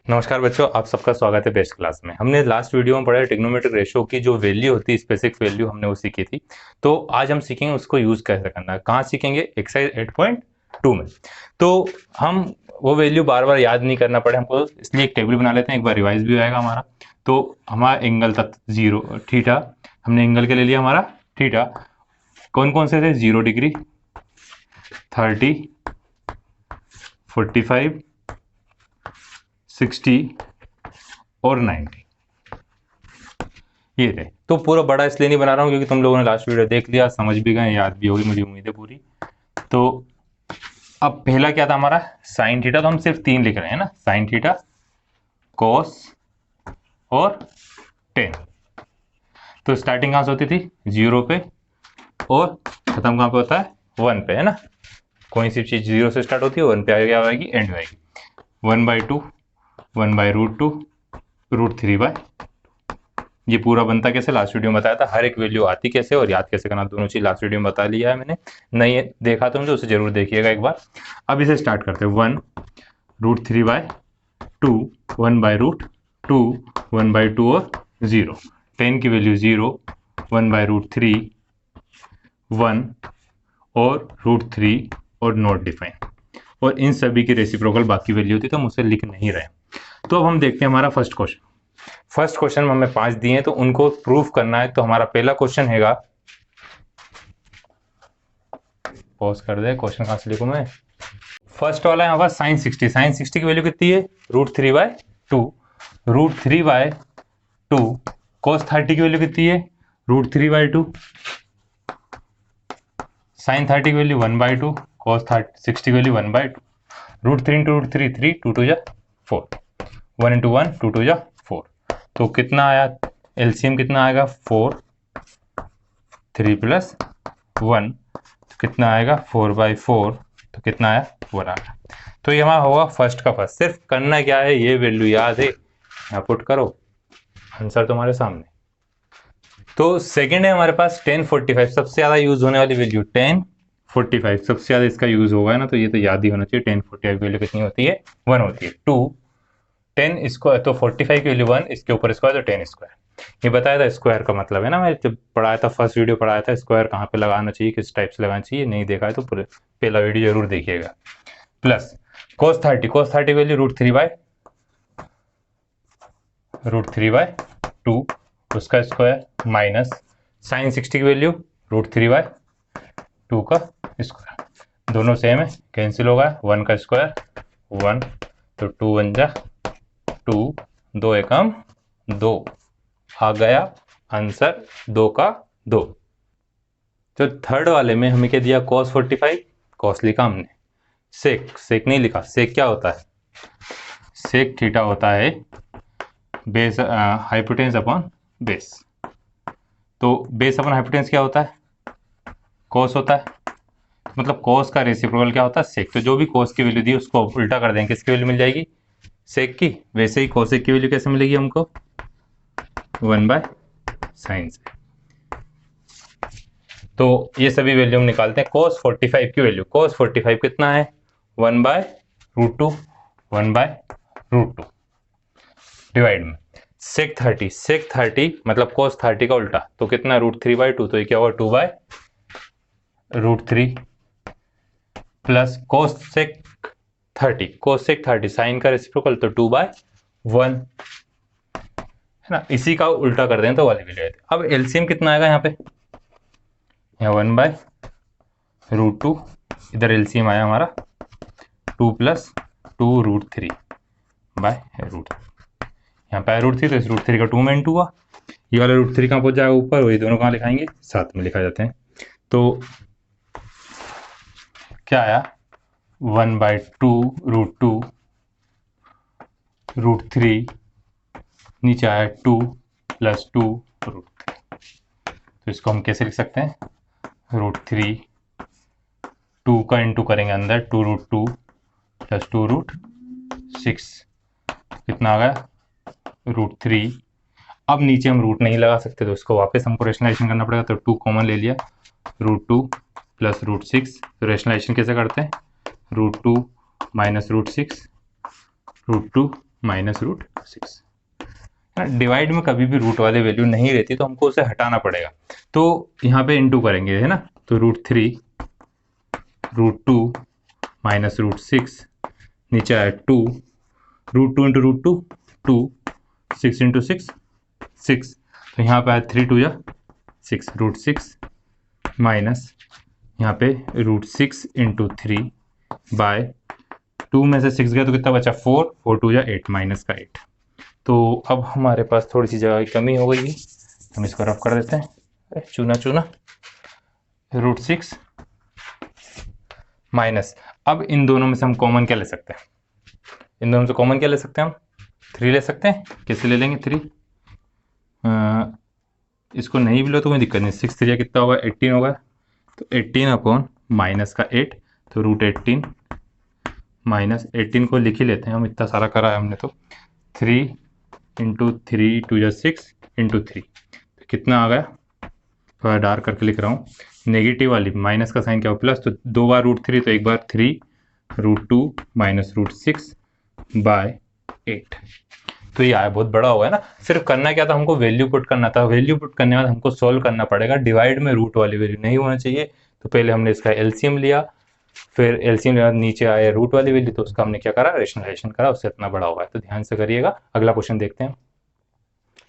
नमस्कार बच्चों, आप सबका स्वागत है बेस्ट क्लास में। हमने लास्ट वीडियो में पढ़ा ट्रिग्नोमेट्रिक रेशियो की जो वैल्यू होती है, स्पेसिफिक वैल्यू हमने वो सीखी थी। तो आज हम सीखेंगे उसको यूज कैसे करना है। कहाँ सीखेंगे? एक्सरसाइज 8.2 में। तो हम वो वैल्यू बार बार याद नहीं करना पड़े हमको, इसलिए एक टेबल बना लेते हैं, एक बार रिवाइज भी आएगा हमारा। तो हमारा एंगल था 0 थीटा, हमने एंगल के ले लिया हमारा थीटा। कौन कौन से थे? 0 डिग्री, 30, 45, 60 और 90 ये थे। तो पूरा बड़ा इसलिए नहीं बना रहा हूँ क्योंकि तुम लोगों ने लास्ट वीडियो देख लिया, समझ भी गए, याद भी होगी, मुझे उम्मीद है पूरी। तो अब पहला क्या था हमारा? Sine theta. तो हम सिर्फ 3 लिख रहे हैं ना, साइन थीटा, कॉस और टेन। तो स्टार्टिंग कहाँ से होती थी? 0 पे, और खत्म कहाँ पे होता है? 1 पे, है ना। कोई सी चीज 0 से स्टार्ट होती है, 1 पे आगे क्या आएगी? एंड में आएगी। 1/2, 1/√2, √3/, ये पूरा बनता कैसे? लास्ट वीडियो में बताया था। हर एक वैल्यू आती कैसे और याद कैसे करना, दोनों चीज लास्ट वीडियो में बता लिया है मैंने। नहीं देखा तो मुझे उसे जरूर देखिएगा एक बार। अब इसे स्टार्ट करते हैं। 1√3/2, 1/√2, 1/2 और 0। 10 की वैल्यू 0, 1/√3, 1 और √3 और नॉट डिफाइन। और इन सभी की रेसिप्रोकल बाकी वैल्यू होती, तो हम उसे लिख नहीं रहे। तो अब हम देखते हैं हमारा फर्स्ट क्वेश्चन। फर्स्ट क्वेश्चन में हमें 5 दिए हैं, तो उनको प्रूफ करना है। तो हमारा पहला क्वेश्चन हैगा, पॉज कर दे, क्वेश्चन कहां से लिखूं मैं? फर्स्ट वाला है हमारा साइन 60। साइन 60 की वैल्यू कितनी है? √3/2। √3/2। cos 30 की वैल्यू कितनी है? √3/2। साइन 30 की वैल्यू 1/2, cos 60 की वैल्यू 1/2। √3 इंटू √3 3, 2 2 जा 4, 1 इंटू 1 2 2 जा 4। तो कितना आया? एलसीएम कितना आएगा? 4, 3 प्लस 1, तो कितना आएगा? 4/4। तो कितना आया? 1 आया। तो ये हमारा होगा फर्स्ट का फर्स्ट। सिर्फ करना क्या है, ये वैल्यू याद है, यहाँ पुट करो, आंसर तुम्हारे सामने। तो सेकंड है हमारे पास 1045, सबसे ज्यादा यूज होने वाली वैल्यू 1045, सबसे ज्यादा इसका यूज होगा ना, तो ये तो याद ही होना चाहिए। 1045 वैल्यू कितनी होती है? 1 होती है। 2 10 स्क्वायर, तो 45 की वैल्यू 1, इसके ऊपर स्क्वायर, तो 10 स्क्वायर। ये बताया था स्क्वायर का मतलब, है ना। मैं जब पढ़ाया था, फर्स्ट वीडियो पढ़ाया था, स्क्वायर कहाँ पे लगाना चाहिए, किस टाइप से लगाना चाहिए, नहीं देखा है तो पूरे पहला वीडियो जरूर देखिएगा। प्लस cos 30, cos 30 वैल्यू √3/2, उसका स्क्वायर, माइनस साइन 60 की वैल्यू √3/2 का स्क्वायर। दोनों सेम है, कैंसिल होगा, 1 का स्क्वायर 1, तो 2 1 जा 2, 2 एकम 2, आ गया आंसर 2 का 2। तो थर्ड वाले में हमें क्या दिया? cos 45, cos लिखा हमने, सेक, सेक नहीं लिखा। सेक क्या होता है? सेक थीटा होता है बेस हाइपोटेन्स अपॉन बेस। तो बेस अपॉन हाइपोटेन्स क्या होता है? cos होता है। मतलब cos का रेसिप्रोकल क्या होता है? सेक। तो जो भी cos की वैल्यू दी उसको उल्टा कर देंगे, किसकी वैल्यू मिल जाएगी? सेक की। वैसे ही cosec की वैल्यू कैसे मिलेगी हमको? 1/sin से। तो ये सभी वैल्यू हम निकालते हैं। cos 45 की वैल्यू, cos 45 कितना है? 1/√2, 1/√2 डिवाइड में sec 30, sec 30 मतलब cos 30 का उल्टा, तो कितना? √3/2, तो ये क्या होगा? 2/√3 plus cos sec 30, cos sec 30 sine का रेसिप्रोकल, तो 2/1, है ना। इसी का उल्टा कर दें तो वाली वैल्यू आती है। अब एलसीएम कितना आएगा यहाँ पे? यहाँ 1/√2, इधर एलसीएम आया हमारा 2 प्लस 2√3/√3। यहाँ पे √3, तो इस √3 का 2 में इंटू हुआ। ये वाला √3 कहाँ पहुंच जाएगा? ऊपर। वही दोनों कहाँ लिखाएंगे? साथ में लिखा जाते हैं। तो क्या आया? 1/2√2, √3, नीचे आया 2 प्लस 2√3। तो इसको हम कैसे लिख सकते हैं? √3, 2 का इंटू करेंगे अंदर, 2√2 प्लस 2√6, कितना आ गया? √3। अब नीचे हम रूट नहीं लगा सकते, तो इसको वापस हमको रेशनलाइजेशन करना पड़ेगा। तो 2 कॉमन ले लिया, √2 प्लस √6। तो रेशनलाइजेशन कैसे करते हैं? √2 माइनस √6, √2 माइनस रूट 6। डिवाइड में कभी भी रूट वाले वैल्यू नहीं रहती तो हमको उसे हटाना पड़ेगा, तो यहाँ पे इंटू करेंगे है ना, तो √3 √2 माइनस √6, नीचे आया 2 √2 इंटू √2 2 6 इंटू 6 6, तो यहाँ पे आया 3 2 या 6 √6 माइनस यहाँ पे √6 इंटू 3 बाय 2 में से 6 गया तो कितना बचा 4 4 2 या 8 माइनस का 8। तो अब हमारे पास थोड़ी सी जगह की कमी हो गई है, हम इसको रफ कर देते हैं, चूना चूना √6 माइनस, अब इन दोनों में से हम कॉमन क्या ले सकते हैं, इन दोनों से कॉमन क्या ले सकते हैं हम 3 ले सकते हैं। कैसे ले लेंगे 3, इसको नहीं भी लो तो कोई दिक्कत नहीं, 6 3 कितना होगा 18 होगा, तो 18 अपॉन माइनस का 8, तो √18 माइनस 18 को लिख ही लेते हैं हम, इतना सारा करा है हमने, तो 3 इंटू 3 2 या 6 इंटू 3, तो कितना आ गया, थोड़ा डार्क करके लिख रहा हूँ, नेगेटिव वाली माइनस का साइन क्या हो प्लस, तो 2 बार √3 तो एक बार 3 √2 माइनस √6 बाय 8, तो ये आया बहुत बड़ा हुआ है ना। सिर्फ करना क्या था, हमको वैल्यू पुट करना था, वैल्यू पुट करने के बाद हमको सॉल्व करना पड़ेगा, डिवाइड में रूट वाली वैल्यू नहीं होना चाहिए, तो पहले हमने इसका एलसीएम लिया, फिर एलसीएम के बाद नीचे आया रूट वाली वैल्यू, तो उसका हमने क्या करा रेशनलाइजेशन करा, उससे इतना बड़ा हुआ है, तो ध्यान से करिएगा। अगला क्वेश्चन देखते हैं,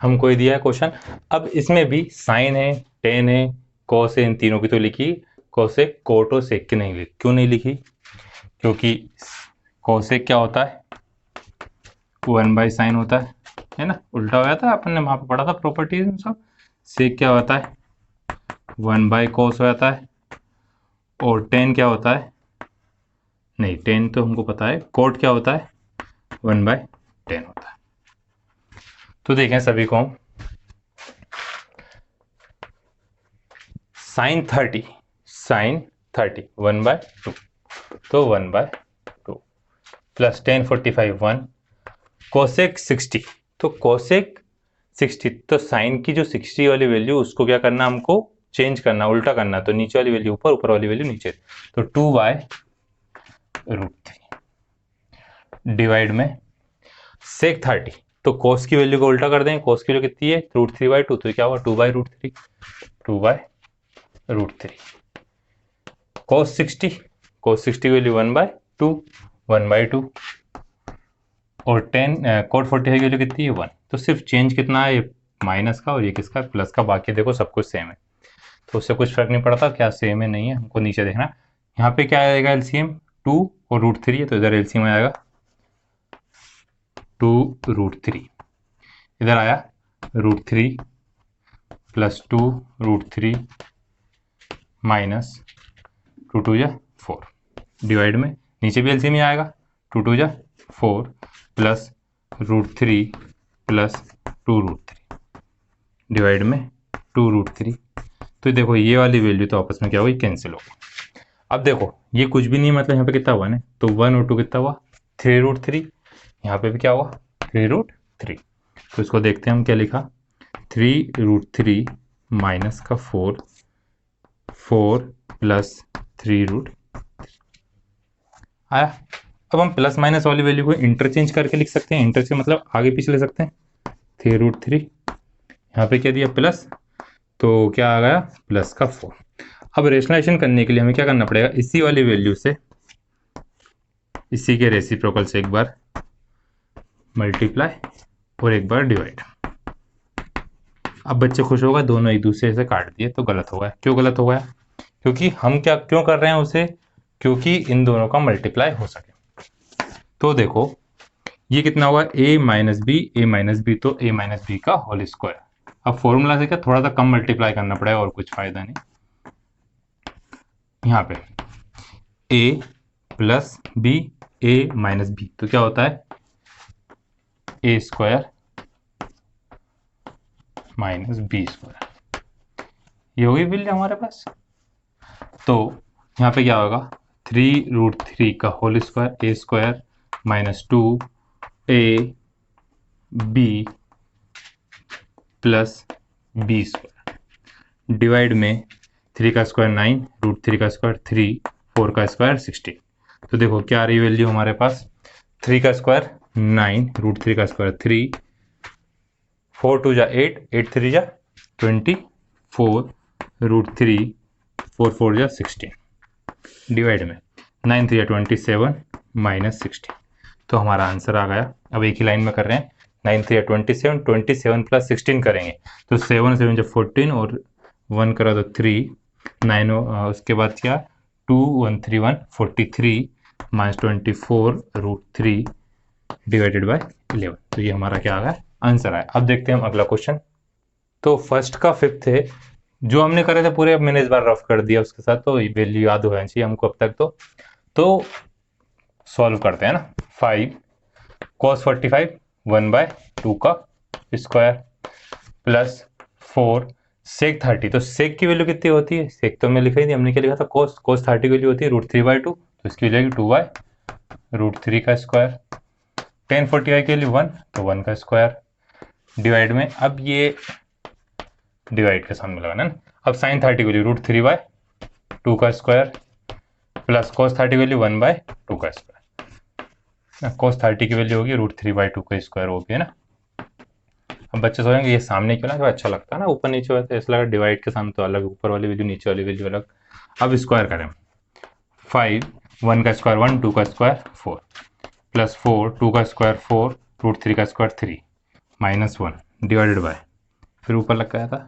हमको ये दिया है क्वेश्चन, अब इसमें भी साइन है टेन है कॉस है, इन तीनों की तो लिखी, कोसेक कोट और सेक की नहीं लिखी, क्यों नहीं लिखी, क्योंकि कोसेक क्या होता है 1/sin होता है ना, उल्टा हो जाता है, अपन ने वहाँ पे पढ़ा था प्रॉपर्टीज में सब। सेक क्या होता है 1/cos हो जाता है, और टेन क्या होता है, नहीं टेन तो हमको पता है, कोट क्या होता है 1/10 होता है। तो देखें सभी को हम sin 30 1/2, तो 1/2 प्लस 10 45 1 कोसेक 60, तो कोसेक 60, तो साइन की जो 60 वाली वैल्यू उसको क्या करना हमको चेंज करना, उल्टा करना, तो नीचे वाली वैल्यू ऊपर, ऊपर वाली वैल्यू नीचे, तो 2/√3 डिवाइड में सेक 30, तो कोस की वैल्यू को उल्टा कर दें, कोस की वैल्यू कितनी है √3/2, तो क्या हुआ 2/√3 2/√3 कोस 60 की वैल्यू 1/2 1/2, और 10 कोट 45 की वैल्यू कितनी है 1, तो सिर्फ चेंज कितना है माइनस का और ये किसका प्लस का, बाकी देखो सब कुछ सेम है, तो उससे कुछ फर्क नहीं पड़ता क्या सेम है नहीं है, हमको नीचे देखना। यहाँ पे क्या आएगा एलसीएम 2 और √3 है, तो इधर एलसीएम आएगा 2√3, इधर आया √3 प्लस 2√3 माइनस 2 2 या 4 डिवाइड में नीचे भी एलसीएम ही आएगा 2 2 या 4 प्लस √3 प्लस 2√3 डिवाइड में 2√3, तो देखो ये वाली वैल्यू तो आपस में क्या हुई कैंसिल हो गई। अब देखो ये कुछ भी नहीं, मतलब यहाँ पे कितना हुआ ना, तो 1 और 2 कितना हुआ 3√3, यहाँ पे भी क्या हुआ 3√3, तो इसको देखते हैं हम क्या लिखा 3√3 माइनस का 4 प्लस 3√3 आया। अब हम प्लस माइनस वाली वैल्यू को इंटरचेंज करके लिख सकते हैं, इंटरचेंज मतलब आगे पीछे ले सकते हैं, 3√3 यहाँ पे क्या दिया प्लस, तो क्या आ गया प्लस का 4। अब रेशनलाइजेशन करने के लिए हमें क्या करना पड़ेगा, इसी वाली वैल्यू से इसी के रेसिप्रोकल से एक बार मल्टीप्लाई और एक बार डिवाइड। अब बच्चे खुश होगा, दोनों एक दूसरे से काट दिए तो गलत हो गया, क्यों गलत हो गया, क्योंकि हम क्या क्यों कर रहे हैं उसे, क्योंकि इन दोनों का मल्टीप्लाई हो सके। तो देखो ये कितना होगा a माइनस बी, तो a माइनस बी का होल स्क्वायर। अब फॉर्मूला से क्या थोड़ा सा कम मल्टीप्लाई करना पड़ेगा और कुछ फायदा नहीं, यहाँ पे a plus B a minus B, तो क्या होता है a square minus B square, ये होगी वैल्यू हमारे पास। तो यहाँ पे क्या होगा 3√3 का whole square a square minus 2ab plus b square divide में 3 का स्क्वायर 9 √3 का स्क्वायर 3 4 का स्क्वायर 16, तो देखो क्या आ रही वैल्यू हमारे पास 3 का स्क्वायर 9 रूट 3 का स्क्वायर 3, 4 2 जा 8, 8 3 जा 24 रूट 3, 4 4 जा 16 डिवाइड में 9 3 जा 27 माइनस 16। तो हमारा आंसर आ गया। अब एक ही लाइन में कर रहे हैं, 9 3 जा 27, 27 प्लस 16 करेंगे तो 7 7 जा 14 और 1 करा तो 3, 9 उसके बाद क्या 2 1 3 1 43 माइनस 24 रूट 3 डिवाइडेड बाय 11। तो ये हमारा क्या आ गया आंसर आया। अब देखते हैं हम अगला क्वेश्चन। तो फर्स्ट का फिफ्थ है, जो हमने करे थे पूरे, अब मैंने इस बार रफ कर दिया उसके साथ, तो वैल्यू याद होना चाहिए हमको अब तक। तो सॉल्व करते हैं ना। 5 cos 45 1/2 का स्क्वायर प्लस 4 sec 30। तो sec की वैल्यू कितनी होती है, sec तो मैं लिखा ही नहीं, हमने क्या लिखा था, cos 30 की वैल्यू होती है √3/2, तो इसकी वैल्यू 2/√3 का स्क्वायर। tan 45 की वैल्यू 1, तो 1 का स्क्वायर डिवाइड में, अब ये डिवाइड के सामने लगाना है। अब sin 30 की वैल्यू √3/2 का स्क्वायर प्लस cos 30 की वैल्यू 1/2 का स्क्वायर। cos 30 की वैल्यू होगी √3/2 का स्क्वायर होगी, है ना। अब बच्चे सोचेंगे ये सामने क्यों ना, तो अच्छा लगता है ना, ऊपर नीचे होता है, इसलिए लगा डिवाइड के सामने तो अलग, ऊपर वाली वैल्यू नीचे वाली वैल्यू अलग। अब स्क्वायर करें, 5 1 का स्क्वायर 1, 2 का स्क्वायर 4 प्लस 4 2 का स्क्वायर 4 √3 का स्क्वायर 3 माइनस 1 डिवाइडेड बाय, फिर ऊपर लग गया था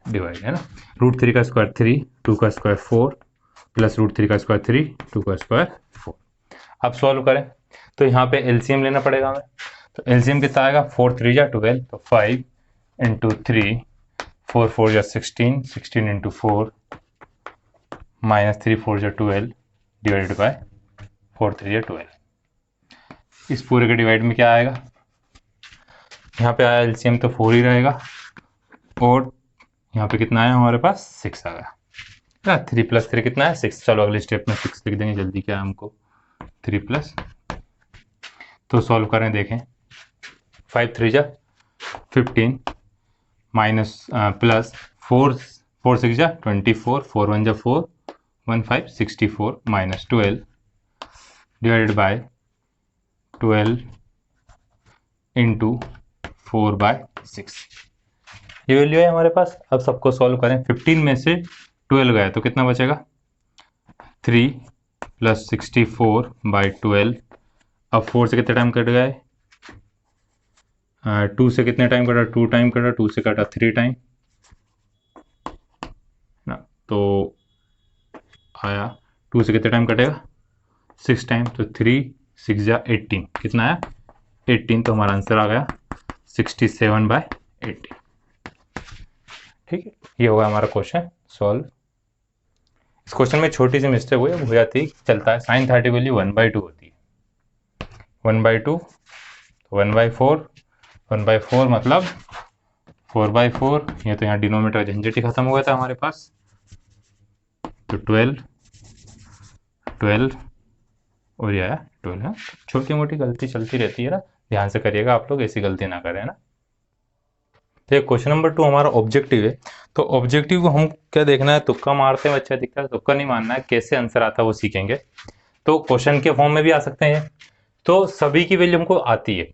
डिवाइड, है ना। √3 का स्क्वायर 3, 2 का स्क्वायर 4 प्लस √3 का स्क्वायर 3, 2 का स्क्वायर 4। अब सॉल्व करें तो यहाँ पे एलसीएम लेना पड़ेगा हमें। तो एलसीएम कितना आएगा, 4 3 जा 12, तो 5 इंटू 3, 4 4 जा 16, 16 इंटू 4 माइनस 3 4 जा 12 डिवाइडेड बाय 4 3 जा 12। इस पूरे के डिवाइड में क्या आएगा, यहाँ पे आया एलसीएम तो 4 ही रहेगा, और यहाँ पे कितना आया हमारे पास 6 आ गया। 3 + 3 कितना है 6। चलो अगले स्टेप में 6 लिख देंगे, जल्दी क्या है हमको 3+। तो सॉल्व करें, देखें 5 3 जा 15 माइनस प्लस 4 4 6 जा 24, 4 1 जा 4 1 5 64 माइनस 12 डिवाइडेड बाय 12 इंटू 4/6। ये वैल्यू है हमारे पास। अब सबको सॉल्व करें, 15 में से 12 गया तो कितना बचेगा, 3 + 64/12। अब 4 से कितने टाइम कट गए, 2 से कितने टाइम कटा, 2 टाइम कटा, 2 से कटा 3 टाइम ना, तो आया 2 से कितने टाइम कटेगा 6 टाइम, तो 3 6 जा 18 कितना आया 18। तो हमारा आंसर आ गया 67/18। ठीक है, ये होगा हमारा क्वेश्चन सॉल्व। इस क्वेश्चन में छोटी सी मिस्टेक हुई, हो जाती है, चलता है। sin 30 वैल्यू 1/2 होती है, 1/2 1/4, 1/4 मतलब 4/4। ये तो यहाँ डिनोमीटर झंझट ही खत्म हो गया था हमारे पास, तो 12 12 और ये आया 12 है। छोटी मोटी गलती चलती रहती है ना, ध्यान से करिएगा आप लोग, ऐसी गलती ना करें ना। तो क्वेश्चन नंबर 2 हमारा ऑब्जेक्टिव है। तो ऑब्जेक्टिव को हम क्या देखना है, तुक्का मारते हैं बच्चा दिखता है, तुक्का नहीं मारना है, कैसे आंसर आता है वो सीखेंगे। तो क्वेश्चन के फॉर्म में भी आ सकते हैं, तो सभी की वैल्यू हमको आती है।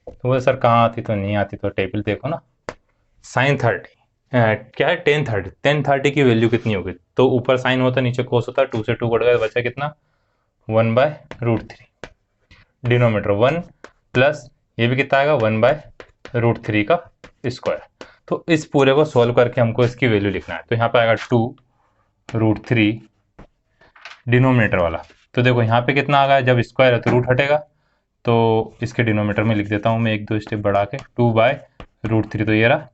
तो वो सर कहाँ आती, तो नहीं आती, तो टेबल देखो ना। sin 30 क्या है, tan 30 की वैल्यू कितनी होगी, तो ऊपर साइन होता है नीचे कोस होता है, 2 से 2 कट गया, बचा कितना 1/√3, डिनोमीटर 1 प्लस ये भी कितना आएगा 1/√3 का स्क्वायर। तो इस पूरे को सॉल्व करके हमको इसकी वैल्यू लिखना है। तो यहाँ पे आएगा 2√3 डिनोमिनेटर वाला। तो देखो यहाँ पे कितना आ गया, जब स्क्वायर है तो रूट हटेगा, तो इसके डिनोमिनेटर में लिख देता हूँ मैं 1 2 स्टेप बढ़ा के, 2/√3, तो ये रहा,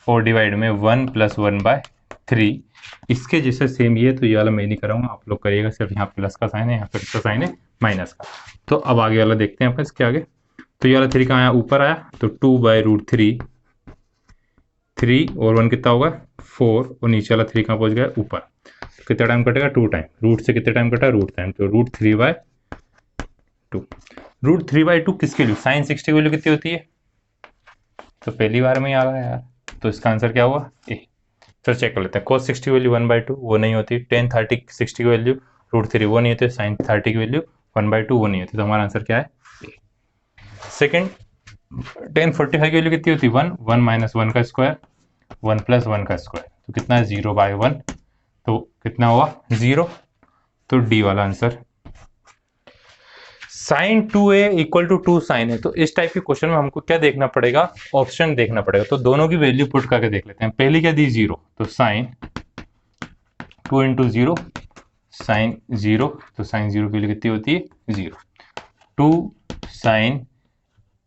और डिवाइड में 1 + 1/3। इसके जैसे सेम ये, तो ये वाला मैं नहीं कराऊंगा, आप लोग करिएगा। सिर्फ यहाँ प्लस का साइन है, यहाँ पे इसका साइन है माइनस का। तो अब आगे वाला देखते हैं अपन इसके आगे। तो ये वाला 3 कहाँ आया, ऊपर आया, तो 2/√3, 3 और 1 कितना होगा 4, और नीचे वाला 3 कहाँ पहुँच गया ऊपर। तो कितना टाइम कटेगा 2 टाइम, रूट से कितने टाइम कटा रूट टाइम, तो √3/2। √3/2 किसके लिए, sin 60 की वैल्यू कितनी होती है, तो पहली बार में ही आ गया यार, तो इसका आंसर क्या हुआ ए। चलो चेक कर लेते हैं, cos 60 की वैल्यू 1/2 वो नहीं होती, tan 30 60 की वैल्यू √3 वो नहीं होती, sin 30 की वैल्यू 1/2 वो नहीं होती, तो हमारा आंसर क्या है सेकेंड टेन 45 की वैल्यू कितनी होती है 1, 1 माइनस 1 का स्क्वायर, 1 प्लस 1 का स्क्वायर, तो कितना है 0/1, तो कितना हुआ 0, तो डी वाला answer. Sine 2a equal to 2 sine है, तो इस टाइप के क्वेश्चन में हमको क्या देखना पड़ेगा, ऑप्शन देखना पड़ेगा। तो दोनों की वैल्यू पुट करके देख लेते हैं। पहली क्या दी 0, तो साइन 2 इंटू 0 साइन 0, तो साइन 0 की वैल्यू कितनी होती है 0। 2 साइन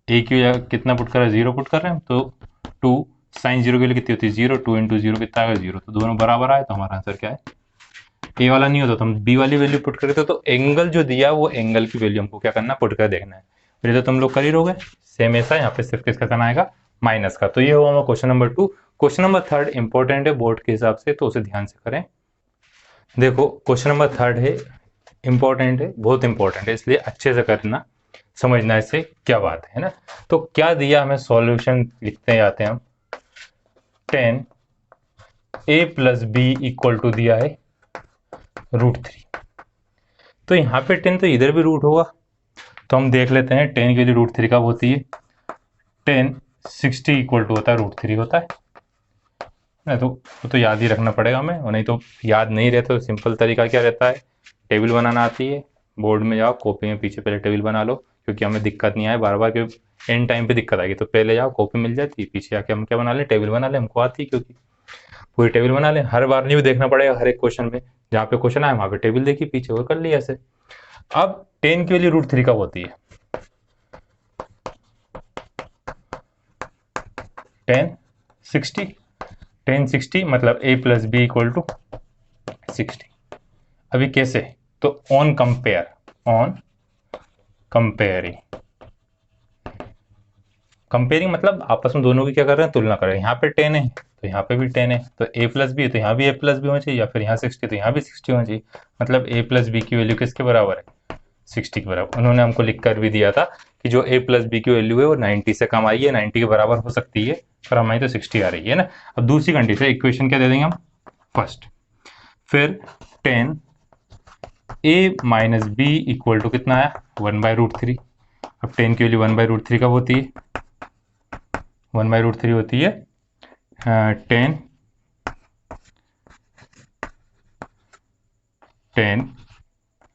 ए की वजह कितना पुट कर रहे हैं 0 पुट कर रहे हैं, तो 2 साइन 0 की वैल्यू कितनी होती है 0, 2 इंटू 0 कितना आएगा 0, तो दोनों बराबर आए, तो हमारा आंसर क्या है ए वाला नहीं होता तो हम बी वाली वैल्यू पुट करते। तो एंगल जो दिया वो एंगल की वैल्यू हमको क्या करना पुट कर देखना है। फिर तो तुम लोग कर ही रहोगे सेम ऐसा, यहाँ पे सिर्फ किसका करना आएगा माइनस का। तो ये हुआ हमारा question number 2। Question number 3 important है बोर्ड के हिसाब से, तो उसे ध्यान से करें। देखो क्वेश्चन नंबर 3 है इंपॉर्टेंट है, बहुत इंपॉर्टेंट है, इसलिए अच्छे से करना, समझना इससे क्या बात है ना। तो क्या दिया हमें, सॉल्यूशन लिखते जाते हैं हम। 10a + b इक्वल टू दिया है √3। तो यहाँ पे 10 तो इधर भी रूट होगा, तो हम देख लेते हैं 10 के लिए √3 कब होती है। 10 60 इक्वल टू होता है √3 होता है ना, तो वो तो याद ही रखना पड़ेगा हमें, और नहीं तो याद नहीं रहता तो सिंपल तरीका क्या रहता है, टेबल बनाना आती है, बोर्ड में जाओ कॉपी में पीछे पहले टेबल बना लो, क्योंकि हमें दिक्कत नहीं आए बार बार, क्योंकि एंड टाइम पे दिक्कत आएगी। तो पहले जाओ कॉपी मिल जाती है, पीछे आके हम क्या बना लें टेबल बना लें, हमको आती है क्योंकि पूरी टेबल बना लें। हर बार नहीं भी देखना पड़ेगा, हर एक क्वेश्चन में जहाँ पे क्वेश्चन आए वहाँ पे टेबल देखी पीछे वो कर लिया ऐसे। अब 10 की वैल्यू √3 कब होती है, 10 60, 10 60 मतलब a + b इक्वल टू 60। अभी कैसे, तो ऑन कंपेयरिंग, कंपेयरिंग मतलब आपस में दोनों की क्या कर रहे हैं तुलना कर रहे हैं। यहाँ पे 10 है तो यहाँ पे भी 10 है, तो a + b है तो यहाँ भी a + b होना चाहिए, या फिर यहाँ 60 तो यहाँ भी 60 होना चाहिए। मतलब a + b की वैल्यू किसके बराबर है 60 के बराबर। उन्होंने हमको लिख कर भी दिया था कि जो a + b की वैल्यू है वो 90 से कम आई है, 90 के बराबर हो सकती है, पर हमारी तो 60 आ रही है ना। अब दूसरी कंडीशन इक्वेशन क्या दे देंगे हम फर्स्ट, फिर 10 a - b इक्वल टू कितना आया 1/√3। अब 10 की वैल्यू 1/√3 कब होती है, 1/√3 होती है 10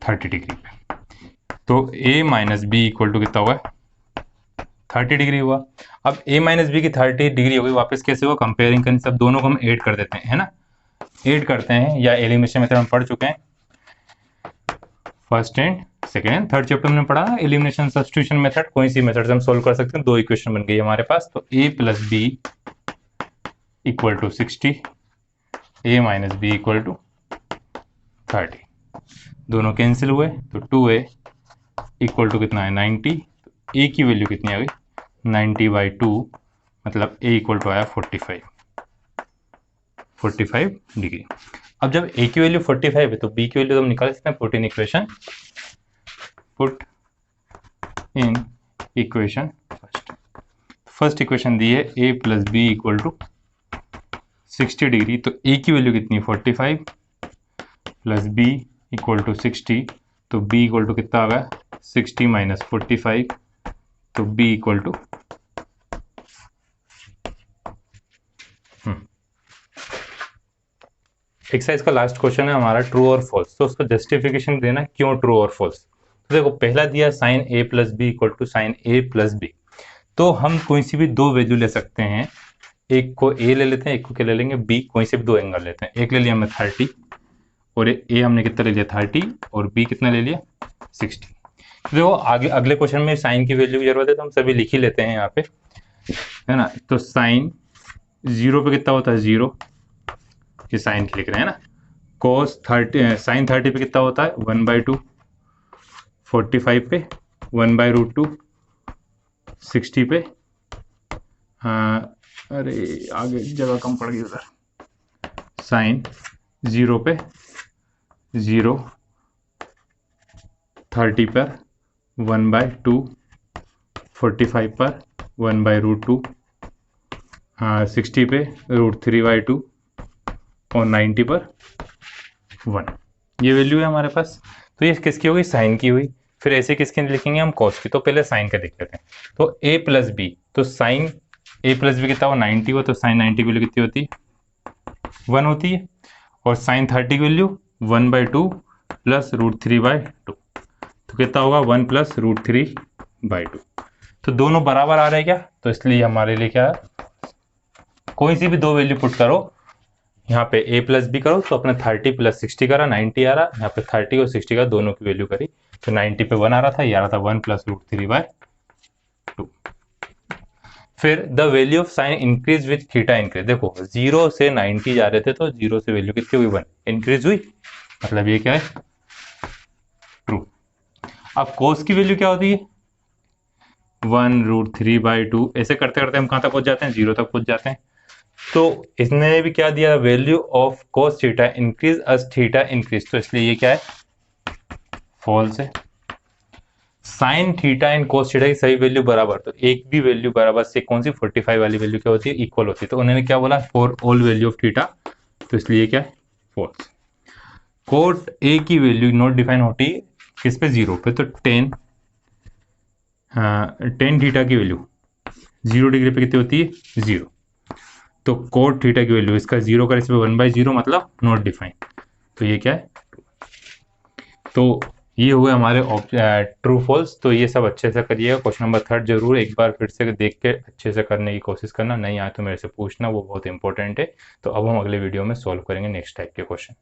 30 डिग्री पे। तो a - b इक्वल टू कितना हुआ 30 डिग्री हुआ। अब a - b की 30 डिग्री हो गई, वापस कैसे हुआ कंपेयरिंग करने, सब दोनों को हम ऐड कर देते हैं है ना, ऐड करते हैं, या एलिमिनेशन मेथड हम पढ़ चुके हैं first and second and third chapter में पढ़ा एलिमिनेशन सब्स्टिट्यूशन मेथड। कोई सी मेथड से हम सोल्व कर सकते हैं, दो इक्वेशन बन गई हमारे पास। तो a + b equal to 60, a - b equal to 30, दोनों कैंसिल हुए, तो 2a इक्वल टू कितना है 90। तो a की वैल्यू कितनी आ गई 90/2, मतलब a इक्वल टू आया 45 डिग्री। अब जब a की वैल्यू 45 है तो b की वैल्यू तो हम निकाल सकते हैं, put in equation first equation दी है a + b equal to 60 degree. तो a की वैल्यू कितनी है 45 प्लस b इक्वल टू 60, तो b इक्वल टू कितना आ गया 60 - 45, तो b इक्वल टू एक्सरसाइज का लास्ट क्वेश्चन है हमारा ट्रू और फॉल्स। तो उसका जस्टिफिकेशन देना क्यों ट्रू और फॉल्स। तो देखो पहला दिया sine a + b equal to sine a + b, तो हम कोई सी भी दो वैल्यू ले सकते हैं, एक को a ले लेते हैं, एक को क्या ले लेंगे b, कोई से भी दो एंगल लेते हैं। एक ले लिया हमने 30 और a हमने कितना ले लिया 30 और b कितना ले लिया 60। तो देखो आगे अगले क्वेश्चन में साइन की वैल्यू की जरूरत है, तो हम सभी लिख ही लेते हैं यहाँ पे है ना। तो साइन 0 पे कितना होता है 0, ये साइन की लिख रहे हैं ना। cos 30 साइन 30 पे कितना होता है 1/2, 45 पे 1/√2, 60 पे अरे आगे जगह कम पड़ गई उधर, साइन 0 पे 0, 30 पर 1/2, 45 पर 1/√2, 60 पे √3/2 और 90 पर 1, ये वैल्यू है हमारे पास। तो ये किसकी हो गई साइन की हुई। फिर ऐसे किसकी लिखेंगे हम, कॉस की। तो पहले साइन का देख लेते हैं। तो ए प्लस बी, तो साइन ए प्लस बी कितना हुआ 90 हुआ, तो साइन 90 की वैल्यू कितनी होती है 1 होती है। और साइन 30 की वैल्यू 1/2 प्लस √3/2, तो कितना होगा 1 प्लस √3/2। तो दोनों बराबर आ रहे हैं क्या, तो इसलिए हमारे लिए क्या है, कोई सी भी दो वैल्यू पुट करो, यहाँ पे a प्लस बी करो तो अपने 30 प्लस 60 करा 90 आ रहा, यहाँ पे 30 और 60 का दोनों की वैल्यू करी तो 90 पे 1 आ रहा था, ये आ रहा था 1 प्लस √3/2। फिर the value of sine increase with theta increase, देखो 0 से 90 जा रहे थे तो 0 से वैल्यू कितनी हुई 1 इंक्रीज हुई, मतलब ये क्या है ट्रू। अब कोस की वैल्यू क्या होती है 1 √3/2, ऐसे करते करते हम कहाँ तक पहुंच जाते हैं 0 तक पहुंच जाते हैं। तो इसने भी क्या दिया, value of cos theta increase us theta increase, तो इसलिए ये क्या है फॉल्स है। Sine theta and cos theta की सही वैल्यू बराबर, तो एक भी वैल्यू बराबर से कौन सी 45 वाली वैल्यू क्या होती है इक्वल होती है, तो उन्होंने क्या बोला for all value of theta, तो इसलिए क्या है फॉल्स। कोट ए की वैल्यू नॉट डिफाइन होती किस पे 0 पे, तो टेन थीटा की वैल्यू 0 डिग्री पे कितनी होती है 0, तो कोट थीटा की वैल्यू इसका 0 का इस पे 1/0 मतलब नॉट डिफाइन, तो ये क्या है। तो ये हुए हमारे ट्रू फॉल्स। तो ये सब अच्छे से करिएगा। क्वेश्चन नंबर 3 जरूर एक बार फिर से देख के अच्छे से करने की कोशिश करना, नहीं आए तो मेरे से पूछना, वो बहुत इंपॉर्टेंट है। तो अब हम अगले वीडियो में सॉल्व करेंगे नेक्स्ट टाइप के क्वेश्चन।